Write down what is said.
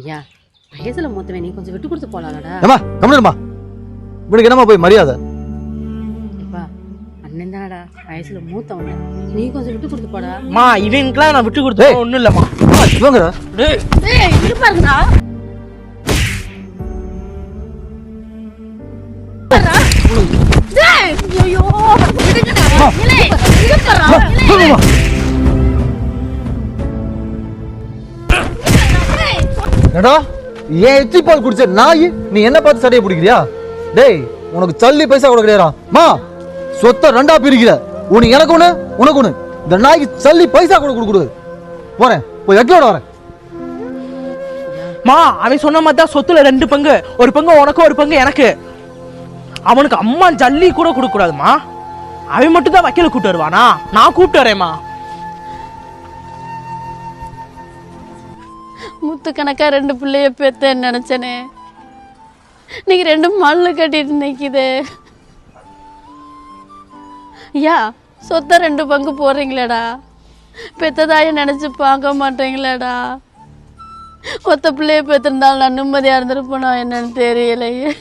ஐயா வயசுல மூத்தவன் நீ கொஞ்சம் விட்டு கொடுத்து போலாம்டா. ஏமா கம்முனுமா, இவனுக்கு என்னமா போய் மரியாதை? எப்பா அண்ணன் தானடா வயசுல மூத்தவன், நீ கொஞ்சம் விட்டு கொடுத்து போடா. மா இவனுக்குலாம் நான் விட்டு கொடுத்தா ஒண்ணும் இல்லம்மா. இவங்கடா இருப்பாருங்கடா. ஐயோ ஏடா ஏன் எச்சி பால் குடிச்ச நாய் நீ என்ன பார்த்து சட்டையை பிடிக்கிறியா? டேய் உனக்கு சல்லி பைசா கூட கிடையாதா? மா சொத்தை ரெண்டா பிரிக்கிற, உனக்கு எனக்கு ஒண்ணு உனக்கு ஒண்ணு. இந்த நாய்க்கு சல்லி பைசா கூட கொடுக்குது. போறேன் போய் வைக்கோட வரேன். மா அவன் சொன்ன மாதிரி தான் சொத்துல 2 பங்கு, ஒரு பங்கு உனக்கு ஒரு பங்கு எனக்கு. அவனுக்கு அம்மா ஜல்லி கூட கொடுக்க கூடாதுமா. அவன் மட்டும் தான் வக்கீல கூப்பிட்டு வருவானா? நான் கூப்பிட்டு வரேம்மா. முத்து கணக்கா 2 பிள்ளைய பெத்தேன்னு நினைச்சனே, நீங்க 2 மல்லு கட்டிட்டு நிக்குது. ஐயா சொத்த 2 பங்கு போடுறீங்களேடா, பெத்ததாய நினைச்சு பார்க்க மாட்டீங்களேடா. ஒத்த பிள்ளைய பெத்திருந்தாலும் நான் நிம்மதியா இருந்திருப்பேனா என்னன்னு தெரியலையே.